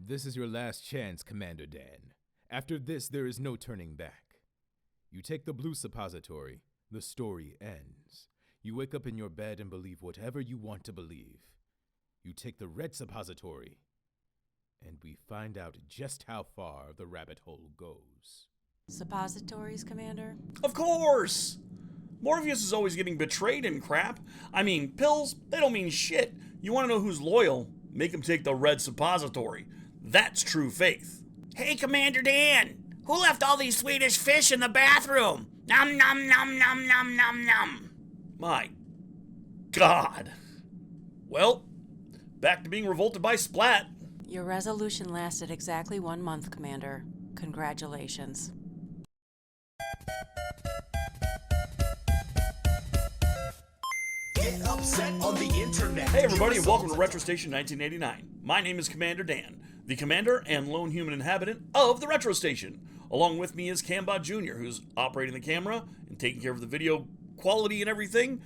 This is your last chance, Commander Dan. After this, there is no turning back. You take the blue suppository, the story ends. You wake up in your bed and believe whatever you want to believe. You take the red suppository, and we find out just how far the rabbit hole goes. Suppositories, Commander? Of course! Morpheus is always getting betrayed and crap. I mean, pills, they don't mean shit. You want to know who's loyal? Make him take the red suppository. That's true faith. Hey, Commander Dan, who left all these Swedish fish in the bathroom? Nom nom nom nom nom nom nom. My God. Well, back to being revolted by Splat. Your resolution lasted exactly 1 month, Commander. Congratulations. Get upset on the internet. Hey everybody, and welcome to Retro Station 1989. My name is Commander Dan, the commander and lone human inhabitant of the Retro Station. Along with me is Cambot Jr., who's operating the camera and taking care of the video quality and everything.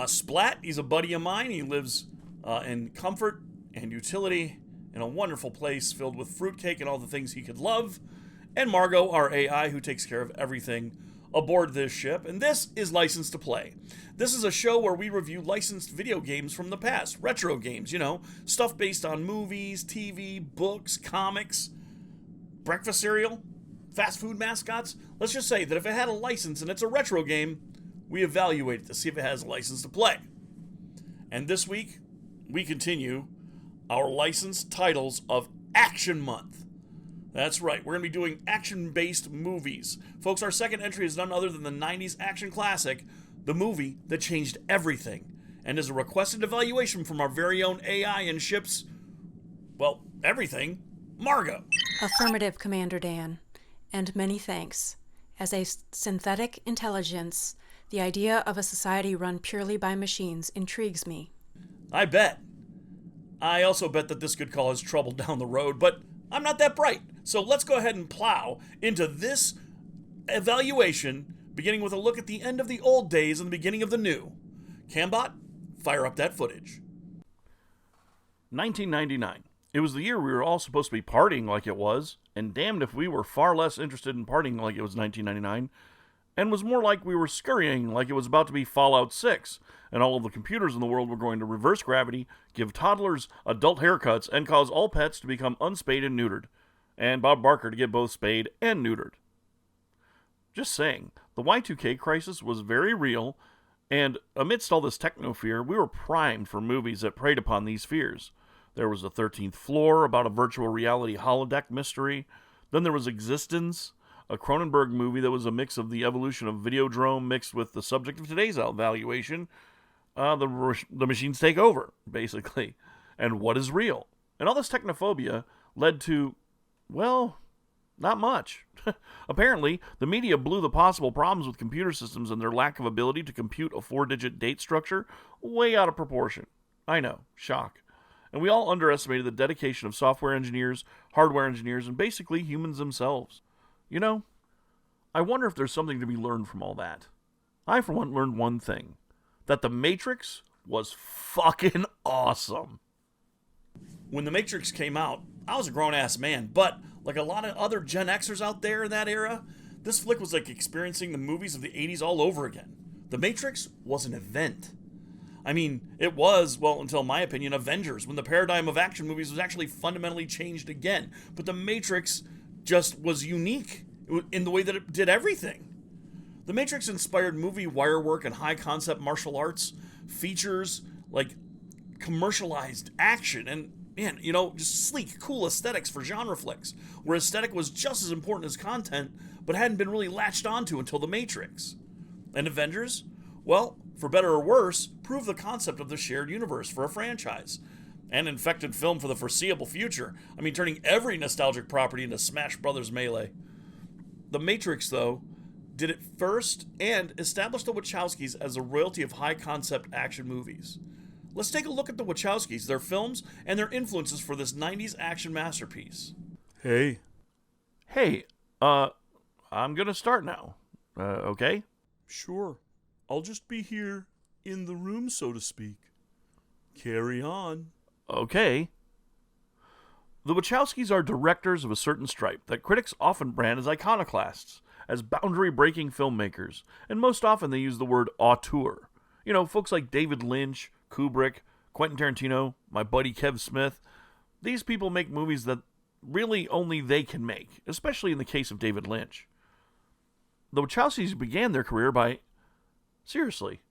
Splat, he's a buddy of mine. He lives in comfort and utility in a wonderful place filled with fruitcake and all the things he could love. And Margot, our AI, who takes care of everything aboard this ship. And this is License to Play. This is a show where we review licensed video games from the past. Retro games, you know, stuff based on movies, TV, books, comics, breakfast cereal, fast food mascots. Let's just say that if it had a license and it's a retro game, we evaluate it to see if it has a license to play. And this week, we continue our licensed titles of Action Month. That's right, we're going to be doing action-based movies. Folks, our second entry is none other than the 90s action classic, the movie that changed everything, and is a requested evaluation from our very own AI and ship's, well, everything, Margot. Affirmative, Commander Dan. And many thanks. As a synthetic intelligence, the idea of a society run purely by machines intrigues me. I bet. I also bet that this could cause trouble down the road, but I'm not that bright. So let's go ahead and plow into this evaluation, beginning with a look at the end of the old days and the beginning of the new. Cambot, fire up that footage. 1999. It was the year we were all supposed to be partying like it was, and damned if we were far less interested in partying like it was 1999, and was more like we were scurrying like it was about to be Fallout 6, and all of the computers in the world were going to reverse gravity, give toddlers adult haircuts, and cause all pets to become unspayed and neutered, and Bob Barker to get both spayed and neutered. Just saying, the Y2K crisis was very real, and amidst all this techno fear, we were primed for movies that preyed upon these fears. There was The 13th Floor, about a virtual reality holodeck mystery. Then there was Existence, a Cronenberg movie that was a mix of the evolution of Videodrome mixed with the subject of today's evaluation. The machines take over, basically. And what is real? And all this technophobia led to, well, not much. Apparently, the media blew the possible problems with computer systems and their lack of ability to compute a 4-digit date structure way out of proportion. I know, shock. And we all underestimated the dedication of software engineers, hardware engineers, and basically humans themselves. You know, I wonder if there's something to be learned from all that. I, for one, learned one thing. That The Matrix was fucking awesome. When The Matrix came out, I was a grown-ass man, but like a lot of other Gen Xers out there in that era, this flick was like experiencing the movies of the 80s all over again. The Matrix was an event. I mean, it was, well, until my opinion, Avengers, when the paradigm of action movies was actually fundamentally changed again. But The Matrix just was unique in the way that it did everything. The Matrix inspired movie wire work and high-concept martial arts, features like commercialized action, and, man, you know, just sleek, cool aesthetics for genre flicks, where aesthetic was just as important as content, but hadn't been really latched onto until The Matrix. And Avengers? Well, for better or worse, proved the concept of the shared universe for a franchise. And infected film for the foreseeable future. I mean, turning every nostalgic property into Smash Brothers Melee. The Matrix, though, did it first and established the Wachowskis as a royalty of high-concept action movies. Let's take a look at the Wachowskis, their films, and their influences for this 90s action masterpiece. Hey, I'm gonna start now. Okay? Sure. I'll just be here in the room, so to speak. Carry on. Okay. The Wachowskis are directors of a certain stripe that critics often brand as iconoclasts, as boundary-breaking filmmakers, and most often they use the word auteur. You know, folks like David Lynch, Kubrick, Quentin Tarantino, my buddy Kev Smith. These people make movies that really only they can make, especially in the case of David Lynch. The Wachowskis began their career by... Seriously,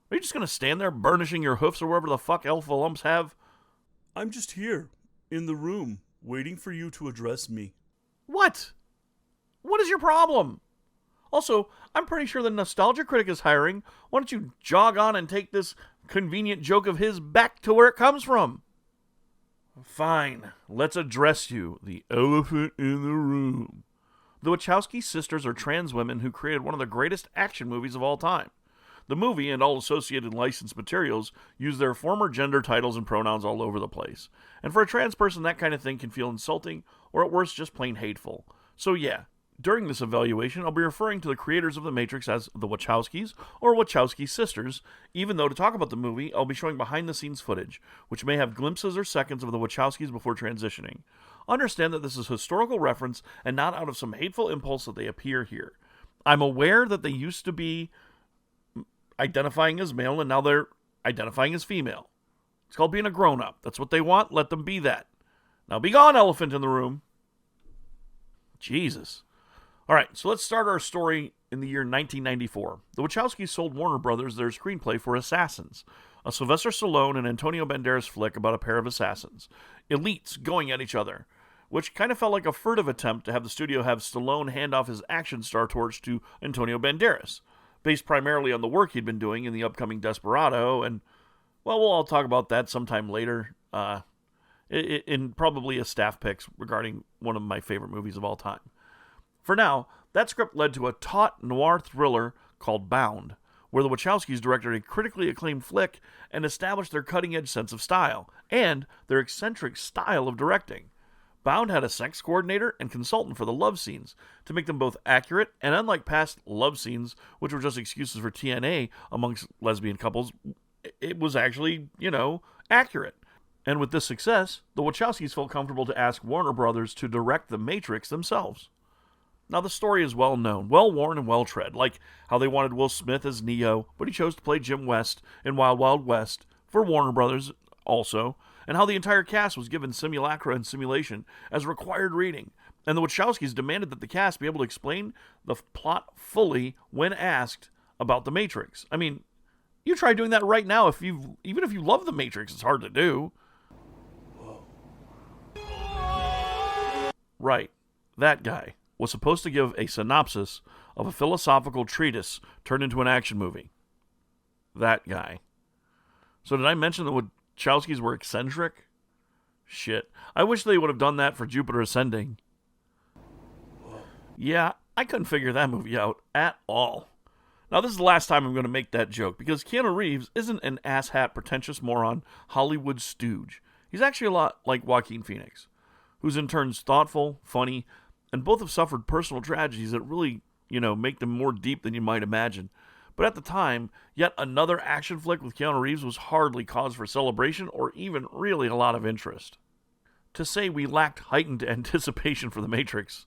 are you just going to stand there burnishing your hoofs or wherever the fuck alpha lumps have? I'm just here, in the room, waiting for you to address me. What? What is your problem? Also, I'm pretty sure the Nostalgia Critic is hiring. Why don't you jog on and take this convenient joke of his back to where it comes from? Fine, let's address you, the elephant in the room. The Wachowski sisters are trans women who created one of the greatest action movies of all time. The movie and all associated licensed materials use their former gender titles and pronouns all over the place. And for a trans person, that kind of thing can feel insulting, or at worst, just plain hateful. So yeah, during this evaluation, I'll be referring to the creators of The Matrix as the Wachowskis, or Wachowski sisters, even though to talk about the movie, I'll be showing behind-the-scenes footage, which may have glimpses or seconds of the Wachowskis before transitioning. Understand that this is historical reference, and not out of some hateful impulse that they appear here. I'm aware that they used to be identifying as male, and now they're identifying as female. It's called being a grown-up. That's what they want. Let them be that. Now be gone, elephant in the room. Jesus. All right, so let's start our story in the year 1994. The Wachowskis sold Warner Brothers their screenplay for Assassins, a Sylvester Stallone and Antonio Banderas flick about a pair of assassins, elites going at each other, which kind of felt like a furtive attempt to have the studio have Stallone hand off his action star torch to Antonio Banderas, based primarily on the work he'd been doing in the upcoming Desperado, and, well, we'll all talk about that sometime later, in probably a staff picks regarding one of my favorite movies of all time. For now, that script led to a taut noir thriller called Bound, where the Wachowskis directed a critically acclaimed flick and established their cutting-edge sense of style, and their eccentric style of directing. Bound had a sex coordinator and consultant for the love scenes, to make them both accurate, and unlike past love scenes, which were just excuses for TNA amongst lesbian couples, it was actually, accurate. And with this success, the Wachowskis felt comfortable to ask Warner Brothers to direct The Matrix themselves. Now, the story is well known, well worn, and well tread, like how they wanted Will Smith as Neo, but he chose to play Jim West in Wild Wild West for Warner Brothers also, and how the entire cast was given simulacra and simulation as required reading, and the Wachowskis demanded that the cast be able to explain the plot fully when asked about The Matrix. I mean, you try doing that right now. Even if you love The Matrix, it's hard to do. Right, that guy was supposed to give a synopsis of a philosophical treatise turned into an action movie. That guy. So did I mention the Wachowskis were eccentric? Shit. I wish they would have done that for Jupiter Ascending. Yeah, I couldn't figure that movie out at all. Now, this is the last time I'm going to make that joke, because Keanu Reeves isn't an asshat, pretentious moron Hollywood stooge. He's actually a lot like Joaquin Phoenix, who's in turns thoughtful, funny, and both have suffered personal tragedies that really, make them more deep than you might imagine. But at the time, yet another action flick with Keanu Reeves was hardly cause for celebration or even really a lot of interest. To say we lacked heightened anticipation for The Matrix,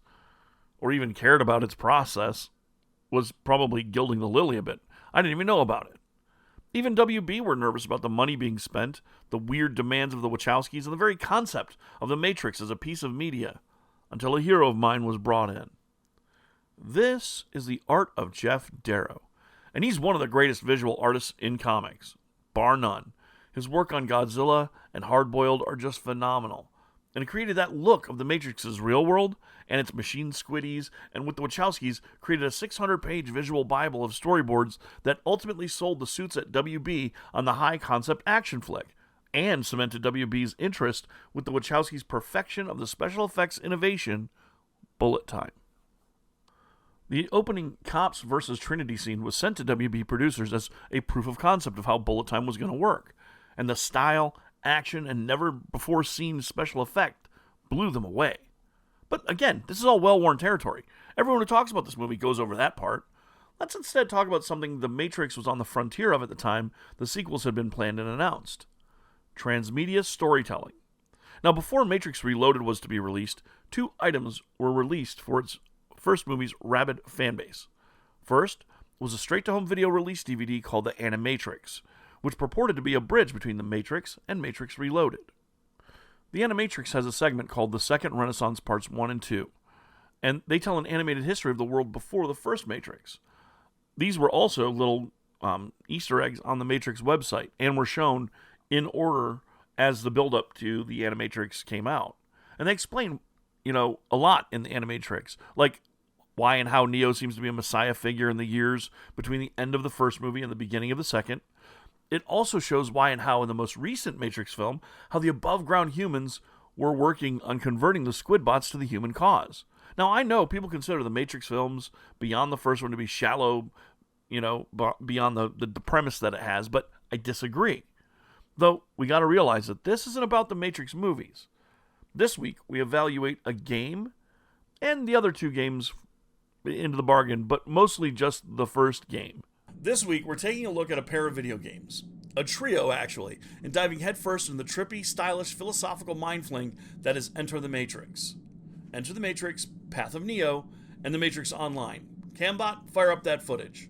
or even cared about its process, was probably gilding the lily a bit. I didn't even know about it. Even WB were nervous about the money being spent, the weird demands of the Wachowskis, and the very concept of The Matrix as a piece of media, until a hero of mine was brought in. This is the art of Jeff Darrow, and he's one of the greatest visual artists in comics, bar none. His work on Godzilla and Hardboiled are just phenomenal, and it created that look of The Matrix's real world and its machine squiddies, and with the Wachowskis, created a 600-page visual bible of storyboards that ultimately sold the suits at WB on the high-concept action flick, and cemented WB's interest with the Wachowskis' perfection of the special effects innovation, Bullet Time. The opening Cops vs. Trinity scene was sent to WB producers as a proof of concept of how Bullet Time was going to work, and the style, action, and never-before-seen special effect blew them away. But again, this is all well-worn territory. Everyone who talks about this movie goes over that part. Let's instead talk about something The Matrix was on the frontier of at the time the sequels had been planned and announced. Transmedia storytelling. Now, before Matrix Reloaded was to be released, 2 items were released for its first movie's rabid fanbase. First was a straight-to-home video release DVD called The Animatrix, which purported to be a bridge between The Matrix and Matrix Reloaded. The Animatrix has a segment called The Second Renaissance Parts 1 and 2, and they tell an animated history of the world before the first Matrix. These were also little Easter eggs on the Matrix website, and were shown in order as the build-up to the Animatrix came out. And they explain, a lot in the Animatrix, like why and how Neo seems to be a messiah figure in the years between the end of the first movie and the beginning of the second. It also shows why and how in the most recent Matrix film, how the above-ground humans were working on converting the squid bots to the human cause. Now, I know people consider the Matrix films beyond the first one to be shallow, beyond the premise that it has, but I disagree. Though, we got to realize that this isn't about the Matrix movies. This week, we evaluate a game and the other 2 games into the bargain, but mostly just the first game. This week, we're taking a look at a pair of video games. A trio, actually, and diving headfirst into the trippy, stylish, philosophical mind fling that is Enter the Matrix. Enter the Matrix, Path of Neo, and The Matrix Online. Cambot, fire up that footage.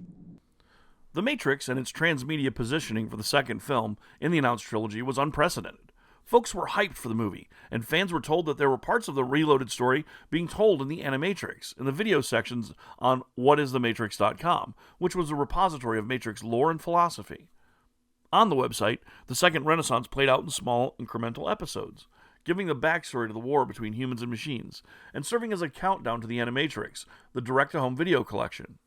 The Matrix and its transmedia positioning for the second film in the announced trilogy was unprecedented. Folks were hyped for the movie, and fans were told that there were parts of the Reloaded story being told in the Animatrix, in the video sections on whatisthematrix.com, which was a repository of Matrix lore and philosophy. On the website, the Second Renaissance played out in small, incremental episodes, giving the backstory to the war between humans and machines, and serving as a countdown to the Animatrix, the direct-to-home video collection.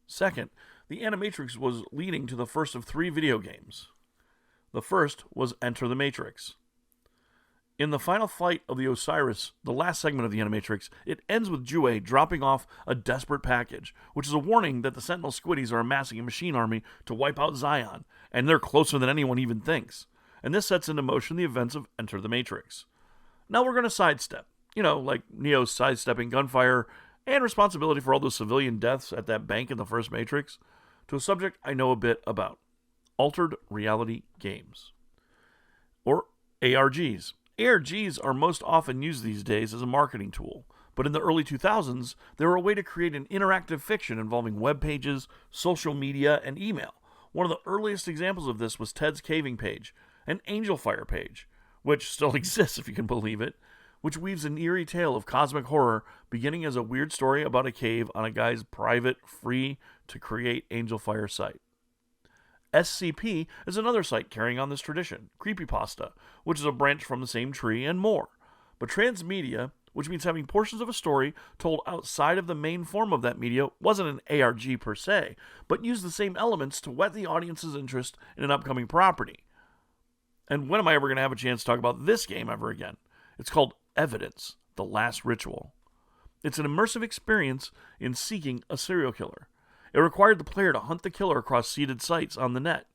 Second, the Animatrix was leading to the first of 3 video games. The first was Enter the Matrix. In the final fight of the Osiris, the last segment of the Animatrix, it ends with Jue dropping off a desperate package, which is a warning that the Sentinel Squiddies are amassing a machine army to wipe out Zion, and they're closer than anyone even thinks. And this sets into motion the events of Enter the Matrix. Now we're going to sidestep, like Neo's sidestepping gunfire and responsibility for all those civilian deaths at that bank in the first Matrix, to a subject I know a bit about: altered reality games, or ARGs. ARGs are most often used these days as a marketing tool, but in the early 2000s, they were a way to create an interactive fiction involving web pages, social media, and email. One of the earliest examples of this was Ted's Caving page, an Angel Fire page, which still exists if you can believe it, which weaves an eerie tale of cosmic horror, beginning as a weird story about a cave on a guy's private, free-to-create Angel Fire site. SCP is another site carrying on this tradition, Creepypasta, which is a branch from the same tree, and more. But transmedia, which means having portions of a story told outside of the main form of that media, wasn't an ARG per se, but used the same elements to whet the audience's interest in an upcoming property. And when am I ever going to have a chance to talk about this game ever again? It's called Evidence, The Last Ritual. It's an immersive experience in seeking a serial killer. It required the player to hunt the killer across seeded sites on the net.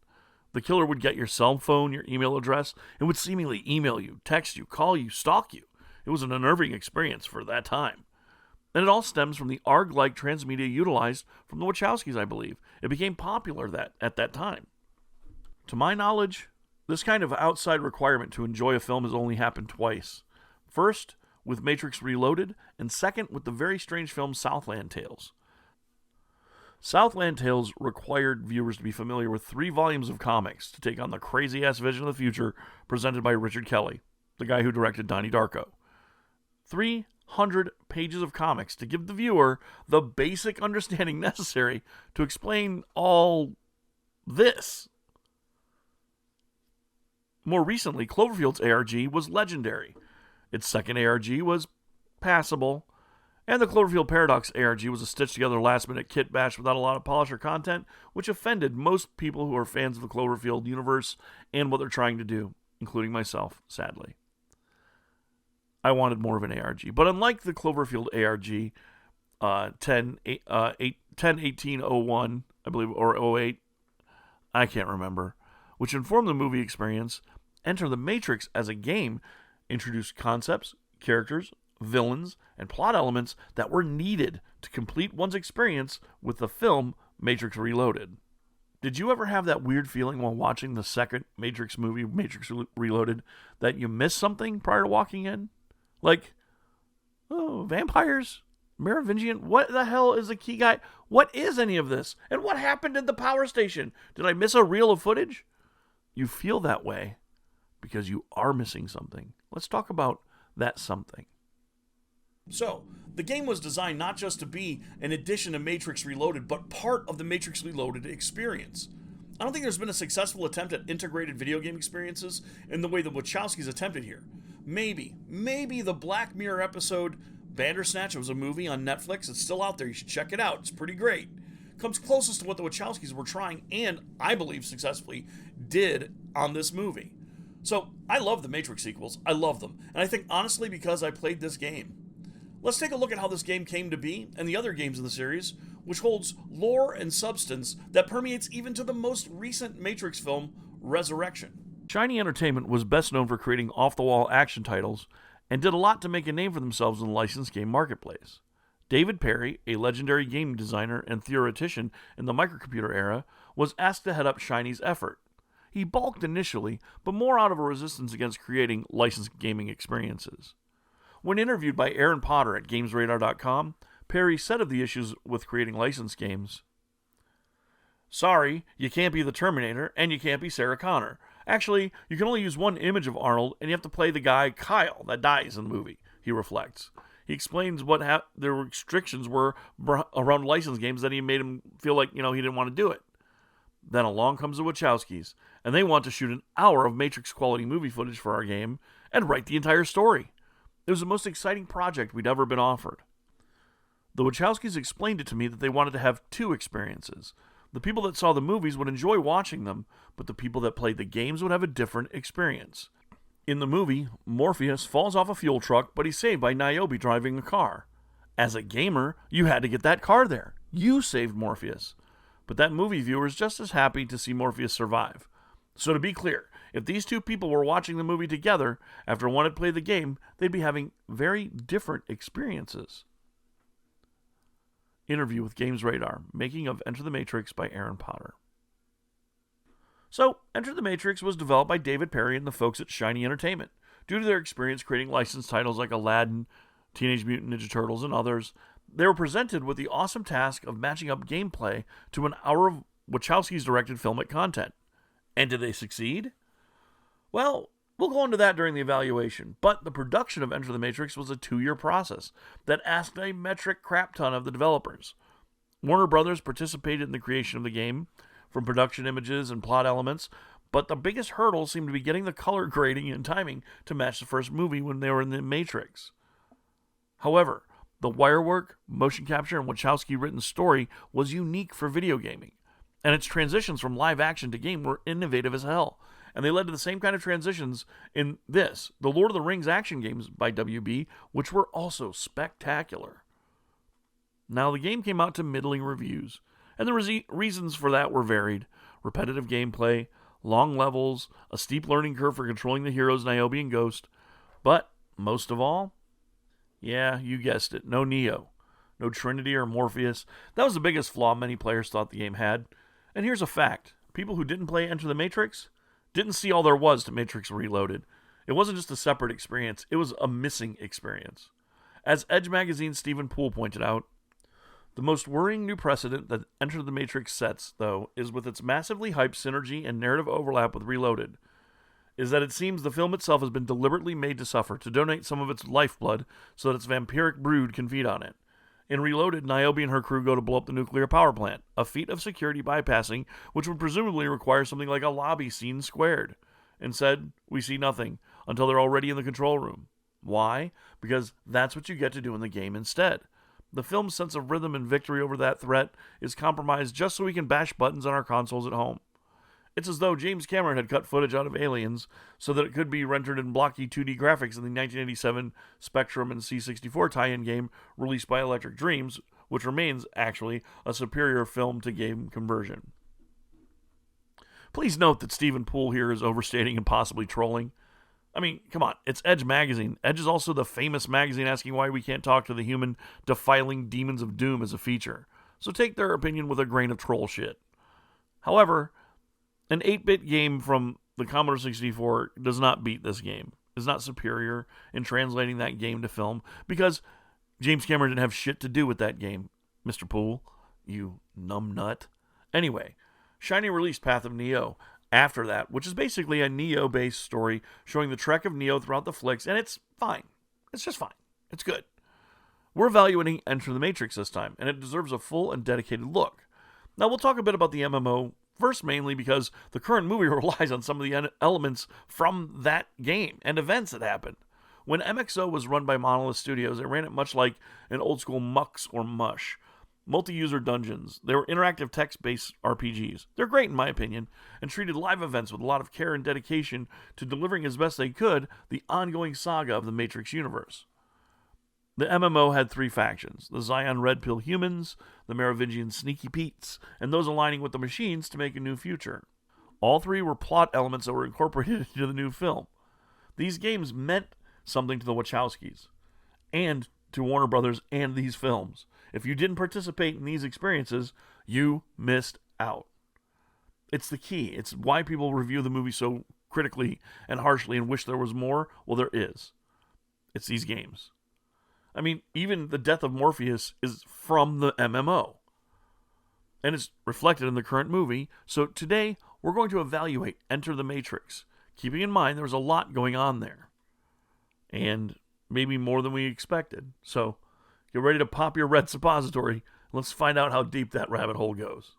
The killer would get your cell phone, your email address, and would seemingly email you, text you, call you, stalk you. It was an unnerving experience for that time. And it all stems from the ARG-like transmedia utilized from the Wachowskis, I believe. It became popular at that time. To my knowledge, this kind of outside requirement to enjoy a film has only happened twice. First, with Matrix Reloaded, and second, with the very strange film Southland Tales. Southland Tales required viewers to be familiar with 3 volumes of comics to take on the crazy-ass vision of the future presented by Richard Kelly, the guy who directed Donnie Darko. 300 pages of comics to give the viewer the basic understanding necessary to explain all this. More recently, Cloverfield's ARG was legendary. Its second ARG was passable, and the Cloverfield Paradox ARG was a stitched-together last-minute kit bash without a lot of polish or content, which offended most people who are fans of the Cloverfield universe and what they're trying to do, including myself, sadly. I wanted more of an ARG, but unlike the Cloverfield ARG 10/18/01, I believe, or 08, I can't remember, which informed the movie experience, Enter the Matrix as a game introduced concepts, characters, villains, and plot elements that were needed to complete one's experience with the film Matrix Reloaded. Did you ever have that weird feeling while watching the second Matrix movie, Matrix Reloaded, that you missed something prior to walking in? Like, oh, vampires? Merovingian? What the hell is the key guy? What is any of this? And what happened at the power station? Did I miss a reel of footage? You feel that way because you are missing something. Let's talk about that something. So, the game was designed not just to be an addition to Matrix Reloaded, but part of the Matrix Reloaded experience. I don't think there's been a successful attempt at integrated video game experiences in the way the Wachowskis attempted here. Maybe the Black Mirror episode Bandersnatch, it was a movie on Netflix. It's still out there. You should check it out. It's pretty great. Comes closest to what the Wachowskis were trying, and I believe successfully, did on this movie. So, I love the Matrix sequels. I love them. And I think, honestly, because I played this game. Let's take a look at how this game came to be and the other games in the series, which holds lore and substance that permeates even to the most recent Matrix film, Resurrection. Shiny Entertainment was best known for creating off-the-wall action titles and did a lot to make a name for themselves in the licensed game marketplace. David Perry, a legendary game designer and theoretician in the microcomputer era, was asked to head up Shiny's effort. He balked initially, but more out of a resistance against creating licensed gaming experiences. When interviewed by Aaron Potter at GamesRadar.com, Perry said of the issues with creating licensed games, "Sorry, you can't be the Terminator, and you can't be Sarah Connor. Actually, you can only use one image of Arnold, and you have to play the guy Kyle that dies in the movie," he reflects. He explains what the restrictions were around licensed games that he made him feel like, he didn't want to do it. Then along comes the Wachowskis, and they want to shoot an hour of Matrix-quality movie footage for our game and write the entire story. It was the most exciting project we'd ever been offered. The Wachowskis explained it to me that they wanted to have two experiences. The people that saw the movies would enjoy watching them, but the people that played the games would have a different experience. In the movie, Morpheus falls off a fuel truck, but he's saved by Niobe driving a car. As a gamer, you had to get that car there. You saved Morpheus. But that movie viewer is just as happy to see Morpheus survive. So to be clear, if these two people were watching the movie together, after one had played the game, they'd be having very different experiences. Interview with Games Radar, making of Enter the Matrix by Aaron Potter. So, Enter the Matrix was developed by David Perry and the folks at Shiny Entertainment. Due to their experience creating licensed titles like Aladdin, Teenage Mutant Ninja Turtles, and others, they were presented with the awesome task of matching up gameplay to an hour of Wachowski's directed filmic content. And did they succeed? Well, we'll go into that during the evaluation, but the production of Enter the Matrix was a 2-year process that asked a metric crap ton of the developers. Warner Brothers participated in the creation of the game, from production images and plot elements, but the biggest hurdle seemed to be getting the color grading and timing to match the first movie when they were in the Matrix. However, the wirework, motion capture, and Wachowski-written story was unique for video gaming, and its transitions from live action to game were innovative as hell, and they led to the same kind of transitions in the Lord of the Rings action games by WB, which were also spectacular. Now, the game came out to middling reviews, and the reasons for that were varied. Repetitive gameplay, long levels, a steep learning curve for controlling the heroes Niobe and Ghost, but most of all, yeah, you guessed it, no Neo, no Trinity or Morpheus. That was the biggest flaw many players thought the game had. And here's a fact. People who didn't play Enter the Matrix didn't see all there was to Matrix Reloaded. It wasn't just a separate experience, it was a missing experience. As Edge Magazine's Stephen Poole pointed out, the most worrying new precedent that Enter the Matrix sets, though, is with its massively hyped synergy and narrative overlap with Reloaded, is that it seems the film itself has been deliberately made to suffer to donate some of its lifeblood so that its vampiric brood can feed on it. In Reloaded, Niobe and her crew go to blow up the nuclear power plant, a feat of security bypassing which would presumably require something like a lobby scene squared. Instead, we see nothing until they're already in the control room. Why? Because that's what you get to do in the game instead. The film's sense of rhythm and victory over that threat is compromised just so we can bash buttons on our consoles at home. It's as though James Cameron had cut footage out of Aliens so that it could be rendered in blocky 2D graphics in the 1987 Spectrum and C64 tie-in game released by Electric Dreams, which remains, actually, a superior film-to-game conversion. Please note that Stephen Poole here is overstating and possibly trolling. I mean, come on, it's Edge Magazine. Edge is also the famous magazine asking why we can't talk to the human defiling demons of doom as a feature. So take their opinion with a grain of troll shit. However, an 8-bit game from the Commodore 64 does not beat this game. It's not superior in translating that game to film because James Cameron didn't have shit to do with that game, Mr. Poole, you numbnut. Anyway, Shiny released Path of Neo after that, which is basically a Neo-based story showing the trek of Neo throughout the flicks, and it's fine. It's just fine. It's good. We're evaluating Enter the Matrix this time, and it deserves a full and dedicated look. Now, we'll talk a bit about the MMO first, mainly because the current movie relies on some of the elements from that game and events that happened. When MXO was run by Monolith Studios, it ran it much like an old-school Mux or Mush. Multi-user dungeons. They were interactive text-based RPGs. They're great in my opinion, and treated live events with a lot of care and dedication to delivering as best they could the ongoing saga of the Matrix universe. The MMO had 3 factions, the Zion Red Pill humans, the Merovingian Sneaky Pete's, and those aligning with the machines to make a new future. All 3 were plot elements that were incorporated into the new film. These games meant something to the Wachowskis, and to Warner Brothers and these films. If you didn't participate in these experiences, you missed out. It's the key. It's why people review the movie so critically and harshly and wish there was more. Well, there is. It's these games. I mean, even the death of Morpheus is from the MMO. And it's reflected in the current movie. So today, we're going to evaluate Enter the Matrix, keeping in mind there's a lot going on there. And maybe more than we expected. So, get ready to pop your red suppository. Let's find out how deep that rabbit hole goes.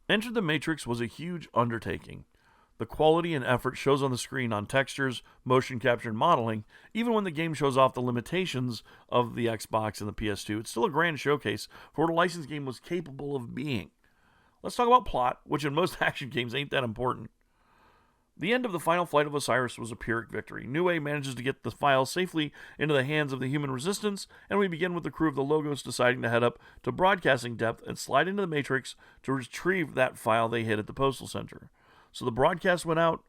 Enter the Matrix was a huge undertaking. The quality and effort shows on the screen on textures, motion capture, and modeling. Even when the game shows off the limitations of the Xbox and the PS2, it's still a grand showcase for what a licensed game was capable of being. Let's talk about plot, which in most action games ain't that important. The end of the final flight of Osiris was a Pyrrhic victory. Nue manages to get the file safely into the hands of the human resistance, and we begin with the crew of the Logos deciding to head up to broadcasting depth and slide into the Matrix to retrieve that file they hid at the Postal Center. So the broadcast went out,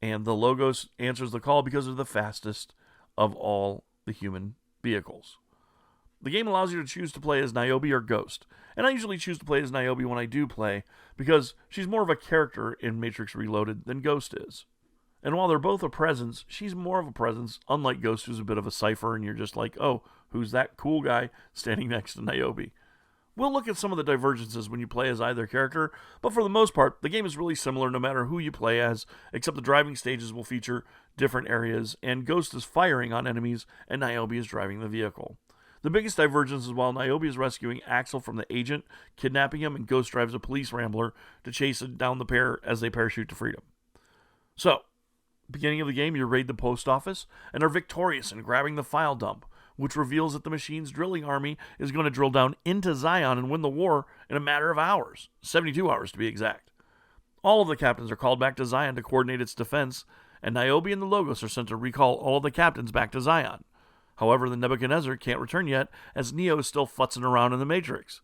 and the Logos answers the call because they're the fastest of all the human vehicles. The game allows you to choose to play as Niobe or Ghost, and I usually choose to play as Niobe when I do play, because she's more of a character in Matrix Reloaded than Ghost is. And while they're both a presence, she's more of a presence, unlike Ghost, who's a bit of a cipher, and you're just like, oh, who's that cool guy standing next to Niobe? We'll look at some of the divergences when you play as either character, but for the most part, the game is really similar no matter who you play as, except the driving stages will feature different areas, and Ghost is firing on enemies, and Niobe is driving the vehicle. The biggest divergence is while Niobe is rescuing Axel from the agent, kidnapping him, and Ghost drives a police rambler to chase down the pair as they parachute to freedom. So, beginning of the game, you raid the post office and are victorious in grabbing the file dump, which reveals that the machine's drilling army is going to drill down into Zion and win the war in a matter of hours, 72 hours to be exact. All of the captains are called back to Zion to coordinate its defense, and Niobe and the Logos are sent to recall all of the captains back to Zion. However, the Nebuchadnezzar can't return yet, as Neo is still futzing around in the Matrix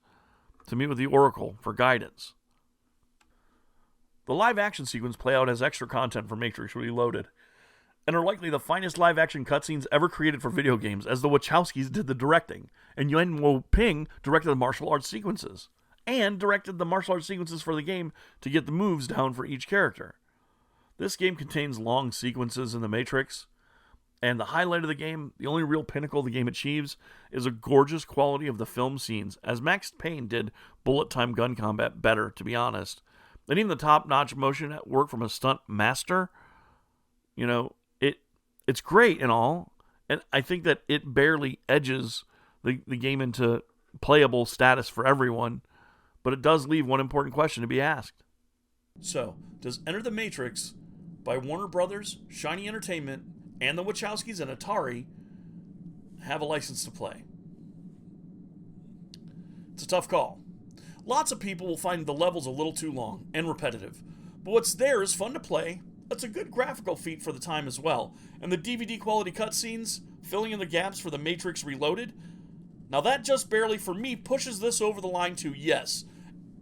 to meet with the Oracle for guidance. The live-action sequence play out as extra content for Matrix Reloaded, and are likely the finest live-action cutscenes ever created for video games, as the Wachowskis did the directing, and Yuen Wo Ping directed the martial arts sequences, and directed the martial arts sequences for the game to get the moves down for each character. This game contains long sequences in the Matrix, and the highlight of the game, the only real pinnacle the game achieves, is a gorgeous quality of the film scenes, as Max Payne did bullet time gun combat better, to be honest. And even the top-notch motion at work from a stunt master, it's great and all, and I think that it barely edges the game into playable status for everyone, but it does leave one important question to be asked. So, does Enter the Matrix by Warner Brothers, Shiny Entertainment, and the Wachowskis and Atari have a license to play? It's a tough call. Lots of people will find the levels a little too long and repetitive, but what's there is fun to play. It's a good graphical feat for the time as well, and the DVD quality cutscenes, filling in the gaps for the Matrix Reloaded, now that just barely, for me, pushes this over the line to, yes,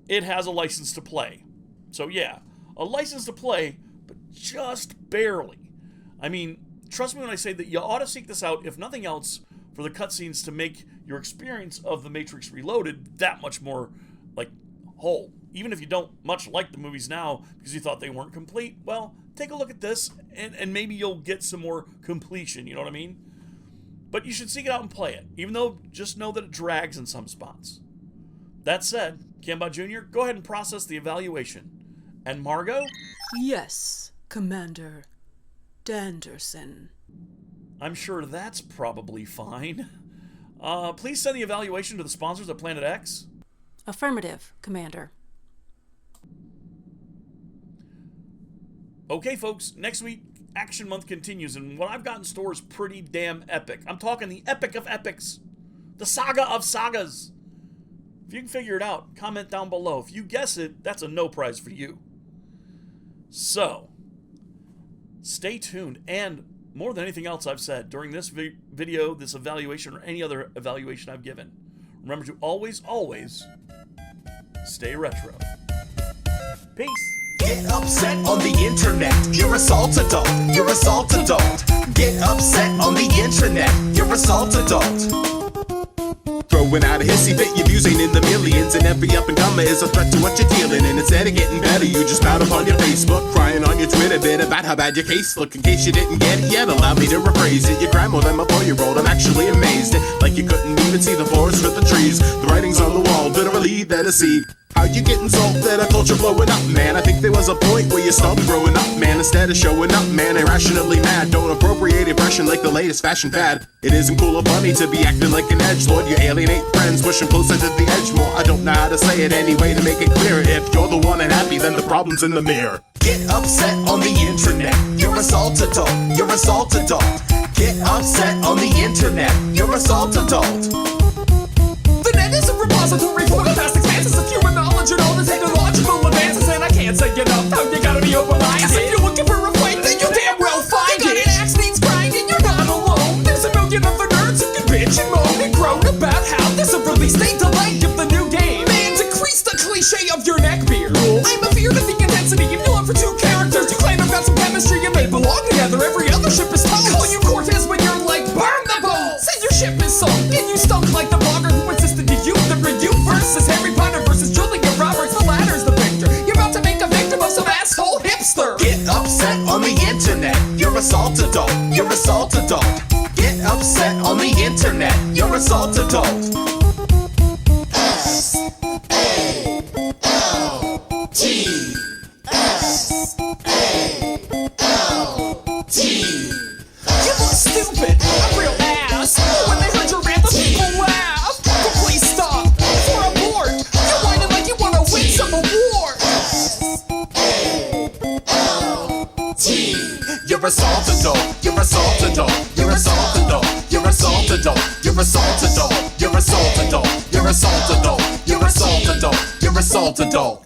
it has a license to play. So yeah, a license to play, but just barely. I mean, trust me when I say that you ought to seek this out, if nothing else, for the cutscenes to make your experience of the Matrix Reloaded that much more, whole. Even if you don't much like the movies now because you thought they weren't complete, well, take a look at this and maybe you'll get some more completion, you know what I mean? But you should seek it out and play it, even though just know that it drags in some spots. That said, Cambot Jr., go ahead and process the evaluation. And Margot? Yes, Commander Danderson. I'm sure that's probably fine. Please send the evaluation to the sponsors at Planet X. Affirmative, Commander. Okay, folks, next week, Action Month continues, and what I've got in store is pretty damn epic. I'm talking the epic of epics. The saga of sagas. If you can figure it out, comment down below. If you guess it, that's a no prize for you. So, stay tuned, and more than anything else I've said during this video, this evaluation, or any other evaluation I've given, remember to always, always stay retro. Peace. Get upset on the internet. You're a salt adult. You're a salt adult. Get upset on the internet. You're a salt adult. Throwing out a hissy fit, your views ain't in the millions, and every up and comer is a threat to what you're dealing. And instead of getting better, you just spout up on your Facebook, crying on your Twitter bit about how bad your case look. In case you didn't get it yet, allow me to rephrase it. You cry more than my 4-year-old. I'm actually amazed. Like you couldn't even see the forest for the trees. The writings on the wall, literally there to see. How you getting salt that a culture blowing up, man? I think there was a point where you stopped growing up, man. Instead of showing up, man, irrationally mad. Don't appropriate impression like the latest fashion fad. It isn't cool or funny to be acting like an edgelord. You alienate friends, push them closer to the edge more. I don't know how to say it anyway to make it clear. If you're the one unhappy, then the problem's in the mirror. Get upset on the internet. You're a salt adult. You're a salt adult. Get upset on the internet. You're a salt adult. The net is a repository for the vast expanses of human knowledge and all the technological advances, and I can't say enough how you gotta be open-minded. Cause if you're looking for a fight, then you'll damn well find it. An axe needs grinding, you're not alone. There's a million other nerds who can bitch and moan and groan about how there's a release date delay of the new game. Man, decrease the cliche of your neckbeard. I'm a fear to the intensity of your love for two characters. You claim I've got some chemistry and they belong together. Every other ship is toast. Call you Cortez when you're like, burn the boat. Said your ship is sunk and you stunk like the blogger who insisted to you. The review versus Harry Potter versus Julia Roberts. The latter's the victor. You're about to make a victim of some asshole hipster. Get upset on the internet. You're a salt adult. You're a salt adult. Get upset on the internet. You're a salt adult. S-A-L-T. S-A-L-T. You look stupid. A real ass. When they heard your rant, the people laughed. But please stop. For abort. You're whining like you wanna win some award. S-A-L-T. You're a salt adult. You're a salt adult. You're a salt adult. You're a salt adult. You're a salt adult. You're a salt adult. You're a salt adult. You're a salt adult. You're a salt adult.